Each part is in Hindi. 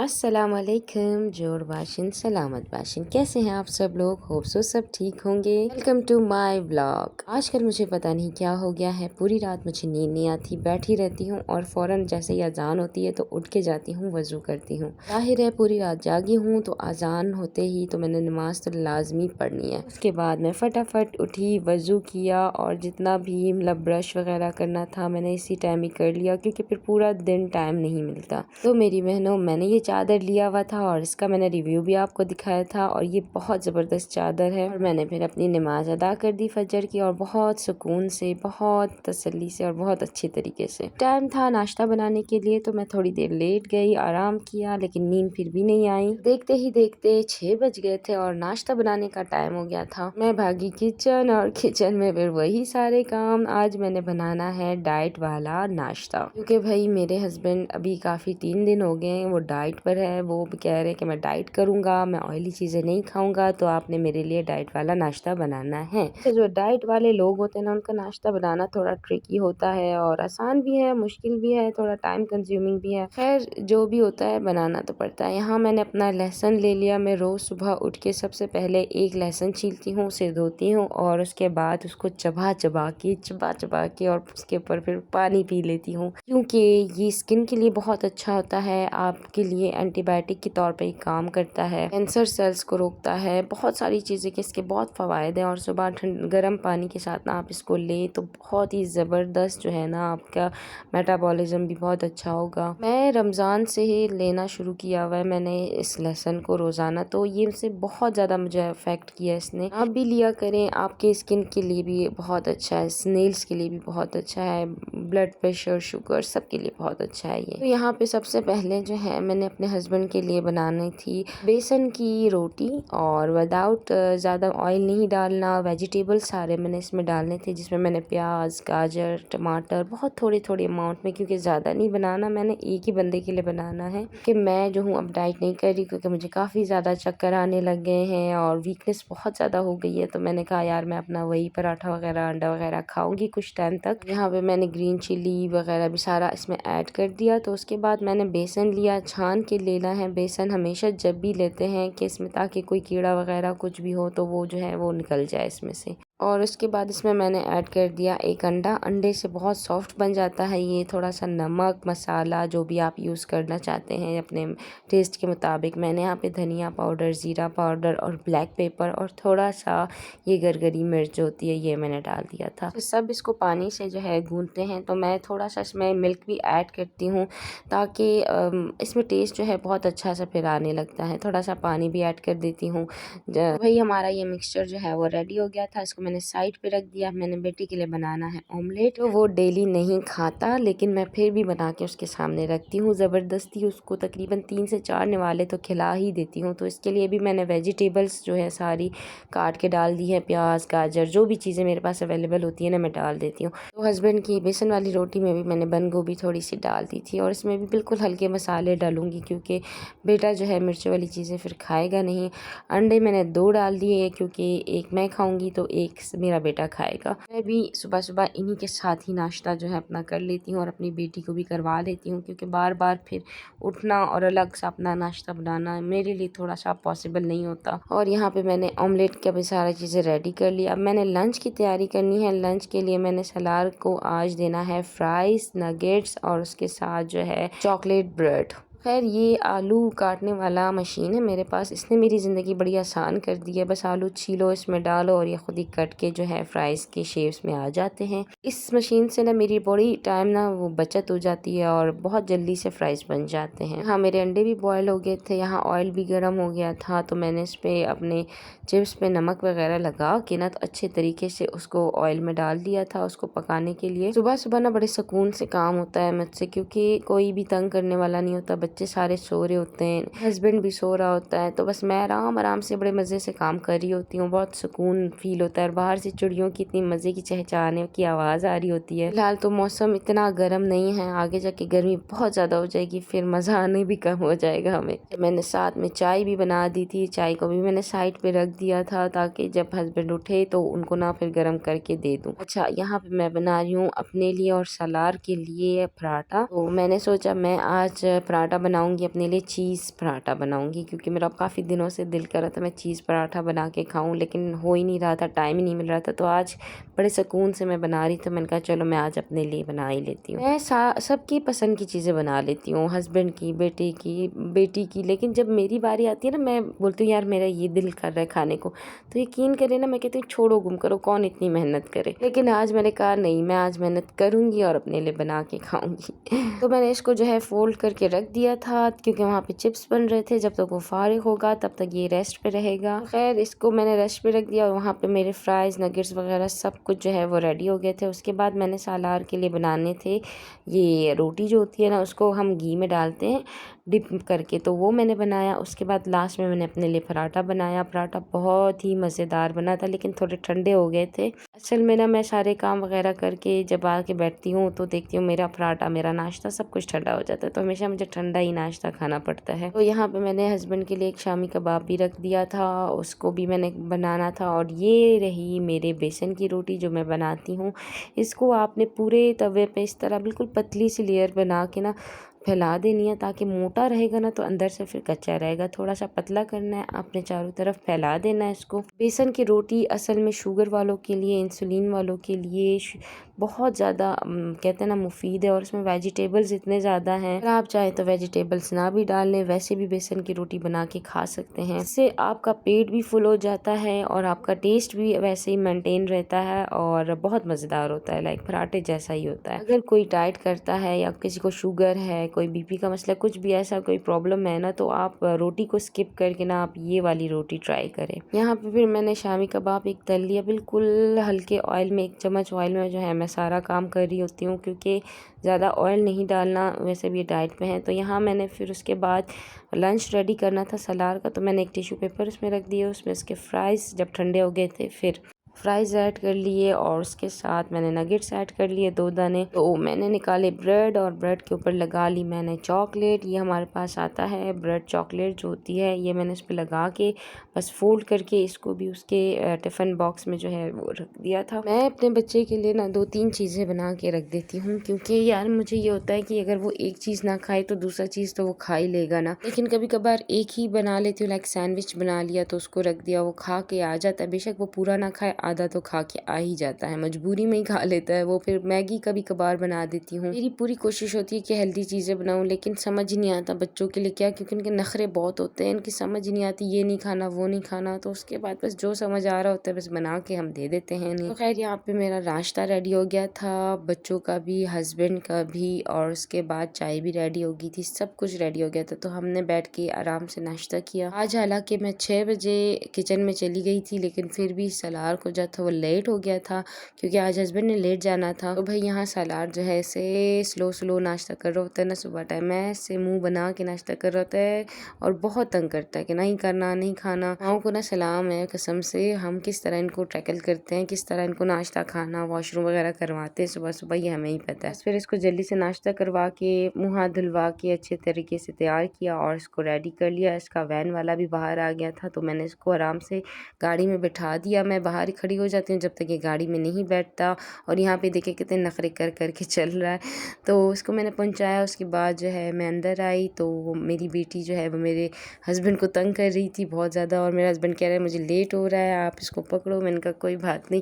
अस्सलामुअलैकुम जोड़ बाशिन सलामत बाशिन, कैसे हैं आप सब लोग? होप सो सब ठीक होंगे। Welcome to my vlog. आजकल मुझे पता नहीं क्या हो गया है, पूरी रात मुझे नींद नहीं आती, बैठी रहती हूँ और फ़ौरन जैसे ही अजान होती है तो उठ के जाती हूँ, वज़ू करती हूँ। जाहिर है पूरी रात जागी हूँ तो अजान होते ही तो मैंने नमाज तो लाजमी पढ़नी है। उसके बाद मैं फटाफट उठी, वज़ू किया और जितना भी मतलब ब्रश वगैरह करना था मैंने इसी टाइम ही कर लिया, क्योंकि फिर पूरा दिन टाइम नहीं मिलता। तो मेरी बहनों, मैंने ये चादर लिया हुआ था और इसका मैंने रिव्यू भी आपको दिखाया था और ये बहुत ज़बरदस्त चादर है। और मैंने फिर अपनी नमाज अदा कर दी फजर की, और बहुत सुकून से, बहुत तसल्ली से और बहुत अच्छे तरीके से। टाइम था नाश्ता बनाने के लिए तो मैं थोड़ी देर लेट गई, आराम किया, लेकिन नींद फिर भी नहीं आई। देखते ही देखते 6 बज गए थे और नाश्ता बनाने का टाइम हो गया था। मैं भागी किचन और किचन में फिर वही सारे काम। आज मैंने बनाना है डाइट वाला नाश्ता, क्योंकि भाई मेरे हस्बैंड अभी काफ़ी 3 दिन हो गए हैं वो डाइट पर है। वो भी कह रहे हैं कि मैं डाइट करूंगा, मैं ऑयली चीज़ें नहीं खाऊंगा, तो आपने मेरे लिए डाइट वाला नाश्ता बनाना है। तो जो डाइट वाले लोग होते हैं ना, उनका नाश्ता बनाना थोड़ा ट्रिकी होता है और आसान भी है, मुश्किल भी है, थोड़ा टाइम कंज्यूमिंग भी है। खैर जो भी होता है बनाना तो पड़ता है। यहाँ मैंने अपना लहसुन ले लिया। मैं रोज़ सुबह उठ के सबसे पहले एक लहसुन छीलती हूँ, उसे धोती हूँ और उसके बाद उसको चबा चबा के और उसके ऊपर फिर पानी पी लेती हूँ, क्योंकि ये स्किन के लिए बहुत अच्छा होता है। आपके लिए एंटीबायोटिक के तौर पे काम करता है, कैंसर सेल्स को रोकता है, बहुत सारी चीज़ें के इसके बहुत फ़वाद हैं। और सुबह गर्म पानी के साथ ना आप इसको लें तो बहुत ही ज़बरदस्त जो है ना, आपका मेटाबॉलिज्म भी बहुत अच्छा होगा। मैं रमज़ान से ही लेना शुरू किया हुआ है मैंने इस लहसुन को रोज़ाना, तो ये से बहुत ज़्यादा मुझे अफेक्ट किया इसने। आप भी लिया करें, आपके स्किन के लिए भी बहुत अच्छा है, स्नेल्स के लिए भी बहुत अच्छा है, ब्लड प्रेशर, शुगर, सब के लिए बहुत अच्छा है ये। तो यहाँ पे सबसे पहले जो है मैंने अपने हस्बैंड के लिए बनानी थी बेसन की रोटी, और विदाउट ज़्यादा ऑयल नहीं डालना। वेजिटेबल सारे मैंने इसमें डालने थे, जिसमें मैंने प्याज, गाजर, टमाटर बहुत थोड़े थोड़े अमाउंट में, क्योंकि ज़्यादा नहीं बनाना, मैंने एक ही बंदे के लिए बनाना है। कि मैं जो हूँ अब डाइट नहीं कर रही, क्योंकि मुझे काफ़ी ज़्यादा चक्कर आने लग गए हैं और वीकनेस बहुत ज़्यादा हो गई है। तो मैंने कहा यार मैं अपना वही पराठा वगैरह, अंडा वगैरह खाऊंगी कुछ टाइम तक। यहाँ पे मैंने ग्रीन चिली वगैरह भी सारा इसमें ऐड कर दिया। तो उसके बाद मैंने बेसन लिया, छान के लेना है बेसन हमेशा जब भी लेते हैं, कि इसमें ताकि कोई कीड़ा वगैरह कुछ भी हो तो वो जो है वो निकल जाए इसमें से। और उसके बाद इसमें मैंने ऐड कर दिया एक अंडा। अंडे से बहुत सॉफ्ट बन जाता है ये। थोड़ा सा नमक, मसाला जो भी आप यूज़ करना चाहते हैं अपने टेस्ट के मुताबिक। मैंने यहाँ पे धनिया पाउडर, ज़ीरा पाउडर और ब्लैक पेपर और थोड़ा सा ये गरगरी मिर्च जो होती है ये मैंने डाल दिया था। तो सब इसको पानी से जो है गूंथते हैं। तो मैं थोड़ा सा इसमें मिल्क भी ऐड करती हूँ, ताकि इसमें टेस्ट जो है बहुत अच्छा सा फिर आने लगता है। थोड़ा सा पानी भी ऐड कर देती हूँ। भाई हमारा ये मिक्सचर जो है वो रेडी हो गया था। इसको मैंने साइड पे रख दिया। मैंने बेटी के लिए बनाना है ऑमलेट। तो वो डेली नहीं खाता, लेकिन मैं फिर भी बना के उसके सामने रखती हूँ। ज़बरदस्ती उसको तकरीबन 3 से 4 निवाले तो खिला ही देती हूँ। तो इसके लिए भी मैंने वेजिटेबल्स जो है सारी काट के डाल दी है, प्याज, गाजर, जो भी चीज़ें मेरे पास अवेलेबल होती है ना मैं डाल देती हूँ। तो हस्बैंड की बेसन वाली रोटी में भी मैंने बंद गोभी थोड़ी सी डाल दी थी, और इसमें भी बिल्कुल हल्के मसाले डालूंगी, क्योंकि बेटा जो है मिर्च वाली चीज़ें फिर खाएगा नहीं। अंडे मैंने 2 डाल दिए, क्योंकि एक मैं खाऊंगी तो एक मेरा बेटा खाएगा। मैं भी सुबह सुबह इन्हीं के साथ ही नाश्ता जो है अपना कर लेती हूँ और अपनी बेटी को भी करवा लेती हूँ, क्योंकि बार बार फिर उठना और अलग से अपना नाश्ता बनाना मेरे लिए थोड़ा सा पॉसिबल नहीं होता। और यहाँ पे मैंने ऑमलेट का भी सारी चीज़ें रेडी कर ली। अब मैंने लंच की तैयारी करनी है। लंच के लिए मैंने सलार को आज देना है फ्राइज़, नगेट्स और उसके साथ जो है चॉकलेट ब्रेड। खैर ये आलू काटने वाला मशीन है मेरे पास, इसने मेरी ज़िंदगी बड़ी आसान कर दी है। बस आलू छीलो, इसमें डालो और ये खुद ही कट के जो है फ्राइज़ के शेप्स में आ जाते हैं। इस मशीन से ना मेरी बड़ी टाइम ना वो बचत हो जाती है और बहुत जल्दी से फ्राइज़ बन जाते हैं। हाँ, मेरे अंडे भी बॉयल हो गए थे। यहाँ ऑयल भी गर्म हो गया था, तो मैंने इस पर अपने चिप्स पे नमक वगैरह लगा के ना तो अच्छे तरीके से उसको ऑयल में डाल दिया था उसको पकाने के लिए। सुबह सुबह ना बड़े सुकून से काम होता है मुझसे, क्योंकि कोई भी तंग करने वाला नहीं होता। बच्चे सारे सो रहे होते हैं, हस्बैंड भी सो रहा होता है, तो बस मैं आराम आराम से बड़े मज़े से काम कर रही होती हूँ। बहुत सुकून फील होता है। और बाहर से चिड़ियों की इतनी मज़े की चहचहाने की आवाज़ आ रही होती है। फिलहाल तो मौसम इतना गर्म नहीं है, आगे जाके गर्मी बहुत ज़्यादा हो जाएगी, फिर मज़ा आने भी कम हो जाएगा हमें। मैंने साथ में चाय भी बना दी थी। चाय को भी मैंने साइड पे रख दिया था, ताकि जब हस्बैंड उठे तो उनको ना फिर गर्म करके दे दूँ। अच्छा, यहाँ पे मैं बना रही हूँ अपने लिए और सलार के लिए पराठा। तो मैंने सोचा मैं आज पराठा बनाऊंगी अपने लिए चीज़ पराठा बनाऊंगी, क्योंकि मेरा काफ़ी दिनों से दिल कर रहा था मैं चीज़ पराठा बना के खाऊं, लेकिन हो ही नहीं रहा था, टाइम ही नहीं मिल रहा था। तो आज बड़े सुकून से मैं बना रही, तो मैंने कहा चलो मैं आज अपने लिए बना ही लेती हूँ। मैं सबकी पसंद की चीज़ें बना लेती हूँ, हस्बैंड की, बेटे की, बेटी की, लेकिन जब मेरी बारी आती है ना, मैं बोलती हूँ यार मेरा ये दिल कर रहा है खाने को, तो यकीन करें ना, मैं कहती हूँ छोड़ो गुम करो, कौन इतनी मेहनत करे। लेकिन आज मैंने कहा नहीं, मैं आज मेहनत करूँगी और अपने लिए बना के खाऊंगी। तो मैंने इसको जो है फोल्ड करके रख दिया था, क्योंकि वहाँ पे चिप्स बन रहे थे। जब तक वो फारिग होगा तब तक ये रेस्ट पे रहेगा। खैर इसको मैंने रेस्ट पे रख दिया और वहाँ पे मेरे फ्राइज़, नगेट्स वगैरह सब कुछ जो है वो रेडी हो गए थे। उसके बाद मैंने सालार के लिए बनाने थे, ये रोटी जो होती है ना, उसको हम घी में डालते हैं डिप करके, तो वो मैंने बनाया। उसके बाद लास्ट में मैंने अपने लिए पराठा बनाया। पराठा बहुत ही मज़ेदार बना था, लेकिन थोड़े ठंडे हो गए थे। असल में ना मैं सारे काम वगैरह करके जब आके बैठती हूँ तो देखती हूँ मेरा पराठा, मेरा नाश्ता सब कुछ ठंडा हो जाता है, तो हमेशा मुझे ठंडा ही नाश्ता खाना पड़ता है। तो यहाँ पे मैंने हस्बैंड के लिए एक शामी कबाब भी रख दिया था, उसको भी मैंने बनाना था। और ये रही मेरे बेसन की रोटी जो मैं बनाती हूँ। इसको आपने पूरे तवे पे इस तरह बिल्कुल पतली सी लेयर बना के ना फैला देनी है, ताकि मोटा रहेगा ना तो अंदर से फिर कच्चा रहेगा। थोड़ा सा पतला करना है, आपने चारों तरफ फैला देना है इसको। बेसन की रोटी असल में शुगर वालों के लिए, इंसुलिन वालों के लिए बहुत ज़्यादा कहते हैं ना मुफीद है, और इसमें वेजिटेबल्स इतने ज़्यादा हैं। अगर आप चाहें तो वेजिटेबल्स ना भी डाल लें, वैसे भी बेसन की रोटी बना के खा सकते हैं। इससे आपका पेट भी फुल हो जाता है और आपका टेस्ट भी वैसे ही मेंटेन रहता है और बहुत मज़ेदार होता है, लाइक पराठे जैसा ही होता है। अगर कोई डाइट करता है या किसी को शुगर है, कोई बीपी का मसला, कुछ भी ऐसा कोई प्रॉब्लम है ना, तो आप रोटी को स्किप करके ना आप ये वाली रोटी ट्राई करें। यहाँ पे फिर मैंने शामी कबाब एक तल लिया, बिल्कुल हल्के ऑयल में, 1 चम्मच ऑयल में जो है मैं सारा काम कर रही होती हूँ, क्योंकि ज़्यादा ऑयल नहीं डालना, वैसे भी डाइट पे हैं। तो यहाँ मैंने फिर उसके बाद लंच रेडी करना था सलार का, तो मैंने एक टिश्यू पेपर उसमें रख दिया, उसमें उसके फ्राइज़ जब ठंडे हो गए थे फिर फ्राइज़ ऐड कर लिए, और उसके साथ मैंने नगेट्स ऐड कर लिए 2 दाने। तो मैंने निकाले ब्रेड और ब्रेड के ऊपर लगा ली मैंने चॉकलेट। ये हमारे पास आता है ब्रेड चॉकलेट जो होती है, ये मैंने इस पर लगा के बस फोल्ड करके इसको भी उसके टिफ़िन बॉक्स में जो है वो रख दिया था। मैं अपने बच्चे के लिए ना 2-3 चीज़ें बना के रख देती हूँ, क्योंकि यार मुझे ये होता है कि अगर वो एक चीज़ ना खाए तो दूसरा चीज़ तो वो खा ही लेगा ना। लेकिन कभी कभार एक ही बना लेती हूँ, लाइक सैंडविच बना लिया तो उसको रख दिया, वो खा के आ जाता है। बेशक वो पूरा ना खाए, आधा तो खा के आ ही जाता है, मजबूरी में ही खा लेता है वो। फिर मैगी कभी कभार बना देती हूँ। मेरी पूरी कोशिश होती है कि हेल्दी चीज़ें बनाऊँ, लेकिन समझ ही नहीं आता बच्चों के लिए क्या, क्योंकि इनके नखरे बहुत होते हैं, इनकी समझ ही नहीं आती, ये नहीं खाना वो नहीं खाना। तो उसके बाद बस जो समझ आ रहा होता है बस बना के हम दे देते हैं इन्हें। तो खैर यहाँ पे मेरा नाश्ता रेडी हो गया था, बच्चों का भी, हस्बैंड का भी, और उसके बाद चाय भी रेडी हो गई थी, सब कुछ रेडी हो गया था। तो हमने बैठ के आराम से नाश्ता किया। आज हालांकि मैं 6 बजे किचन में चली गई थी, लेकिन फिर भी सलार को जो था वो लेट हो गया था, क्योंकि आज हस्बैंड ने लेट जाना था। तो भाई यहाँ सलार जो है ऐसे स्लो नाश्ता कर रहा होता है ना सुबह टाइम, ऐसे मुंह बना के नाश्ता कर रहा होता है और बहुत तंग करता है कि नहीं करना, नहीं खाना। माओ को ना सलाम है कसम से, हम किस तरह इनको टैकल करते हैं, किस तरह इनको नाश्ता खाना, वॉशरूम वगैरह करवाते हैं सुबह सुबह, ये हमें ही पता है। फिर इसको जल्दी से नाश्ता करवा के, मुँह हाथ धुलवा के अच्छे तरीके से तैयार किया और इसको रेडी कर लिया। इसका वैन वाला भी बाहर आ गया था, तो मैंने इसको आराम से गाड़ी में बिठा दिया। मैं बाहर ही खड़ी हो जाती हूँ जब तक ये गाड़ी में नहीं बैठता। और यहाँ पे देखिए कितने नखरे कर के चल रहा है। तो उसको मैंने पहुँचाया, उसके बाद जो है मैं अंदर आई, तो मेरी बेटी जो है वो मेरे हस्बैंड को तंग कर रही थी बहुत ज़्यादा, और मेरा हस्बैंड कह रहा है मुझे लेट हो रहा है, आप इसको पकड़ो। मैंने कहा कोई बात नहीं,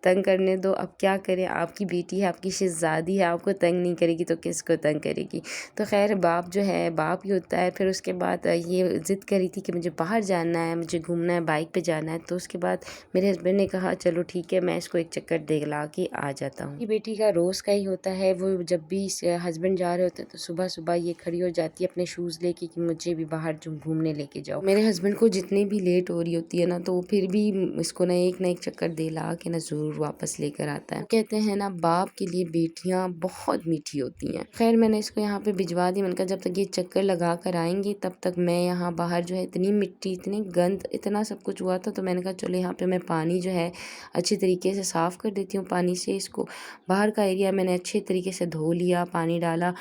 तंग करने दो, अब क्या करें, आपकी बेटी है, आपकी शहज़ादी है, आपको तंग नहीं करेगी तो किसको तंग करेगी। तो खैर बाप जो है बाप ही होता है। फिर उसके बाद ये ज़िद करी थी कि मुझे बाहर जाना है, मुझे घूमना है, बाइक पे जाना है। तो उसके बाद मेरे हस्बैंड ने कहा चलो ठीक है, मैं इसको एक चक्कर दिला के आ जाता हूँ। ये बेटी का रोज़ का ही होता है, वो जब भी हस्बैंड जा रहे होते हैं तो सुबह सुबह ये खड़ी हो जाती है अपने शूज़ लेके कि मुझे भी बाहर घूमने लेके जाओ। मेरे हस्बैंड को जितनी भी लेट हो रही होती है ना, तो फिर भी इसको ना एक चक्कर दिला के ना ज़रूर वापस लेकर आता है। कहते हैं ना बाप के लिए बेटियाँ बहुत मीठी होती हैं। खैर मैंने इसको यहाँ पे भिजवा दी। मैंने कहा जब तक ये चक्कर लगा कर आएंगी तब तक मैं यहाँ बाहर जो है, इतनी मिट्टी, इतनी गंद, इतना सब कुछ हुआ था, तो मैंने कहा चलो यहाँ पे मैं पानी जो है मैं अच्छे तरीके से साफ़ कर देती हूँ पानी से इसको। बाहर का एरिया मैंने अच्छे तरीके से धो लिया, पानी डाला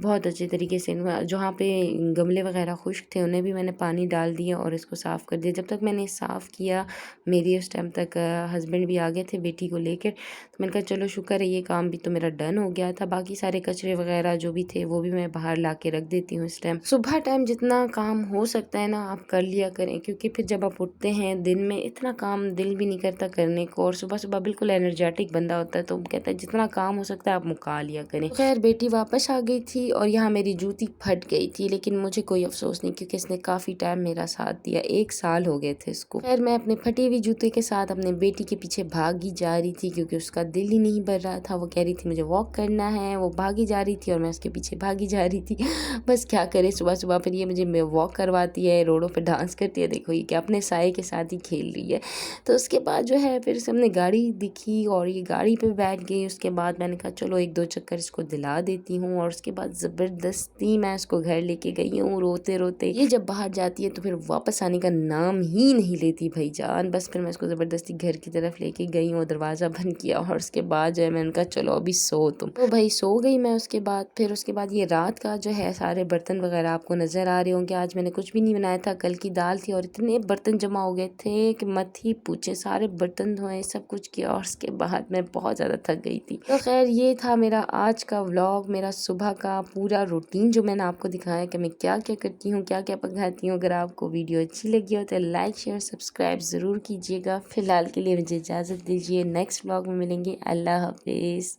बहुत अच्छे तरीके से। जहाँ पे गमले वगैरह खुश्क थे उन्हें भी मैंने पानी डाल दिया और इसको साफ़ कर दिया। जब तक मैंने साफ़ किया मेरी उस टाइम तक हस्बैंड भी आ गए थे बेटी को लेकर। तो मैंने कहा चलो शुक्र है ये काम भी तो मेरा डन हो गया था। बाकी सारे कचरे वगैरह जो भी थे वो भी मैं बाहर ला के रख देती हूँ इस टाइम। सुबह टाइम जितना काम हो सकता है ना आप कर लिया करें, क्योंकि फिर जब आप उठते हैं दिन में इतना काम दिल भी नहीं करता करने को, और सुबह सुबह बिल्कुल एनर्जेटिक बंदा होता है तो कहता है जितना काम हो सकता है आप मुका लिया करें। तो खैर बेटी वापस आ गई थी और यहाँ मेरी जूती फट गई थी, लेकिन मुझे कोई अफसोस नहीं क्योंकि इसने काफ़ी टाइम मेरा साथ दिया, 1 साल हो गए थे इसको। खैर मैं अपने फटी हुई जूते के साथ अपने बेटी के पीछे भागी जा रही थी क्योंकि उसका दिल ही नहीं भर रहा था। वो कह रही थी मुझे वॉक करना है, वो भागी जा रही थी और मैं उसके पीछे भागी जा रही थी। बस क्या करे, सुबह सुबह फिर ये मुझे वॉक करवाती है, रोडों पे डांस करती है, देखो ये क्या अपने साए के साथ ही खेल रही है। तो उसके बाद जो है फिर हमने गाड़ी दिखी और ये गाड़ी पे बैठ गई। उसके बाद मैंने कहा चलो 1-2 चक्कर इसको दिला देती हूँ, और उसके बाद ज़बरदस्ती मैं इसको घर लेके गई हूँ रोते रोते। ये जब बाहर जाती है तो फिर वापस आने का नाम ही नहीं लेती भाईजान। बस फिर मैं इसको ज़बरदस्ती घर की तरफ लेके गई हूँ, दरवाज़ा बंद किया और उसके बाद जो है मैंने कहा चलो अभी सो तुम। तो भाई सो गई मैं। उसके बाद ये रात का जो है सारे बर्तन वगैरह आपको नज़र आ रहे होंगे। आज मैंने कुछ भी नहीं बनाया था, कल की दाल थी और इतने बर्तन जमा हो गए थे कि मत ही पूछे। सारे बर्तन धोए, सब कुछ किया और उसके बाद मैं बहुत ज़्यादा थक गई थी। तो खैर ये था मेरा आज का व्लॉग, मेरा सुबह का पूरा रूटीन जो मैंने आपको दिखाया कि मैं क्या क्या करती हूँ, क्या क्या पकाती हूँ। अगर आपको वीडियो अच्छी लगी हो तो लाइक शेयर सब्सक्राइब ज़रूर कीजिएगा। फिलहाल के लिए मुझे इजाज़त दीजिए, नेक्स्ट व्लॉग में मिलेंगे। अल्लाह हाफिज़।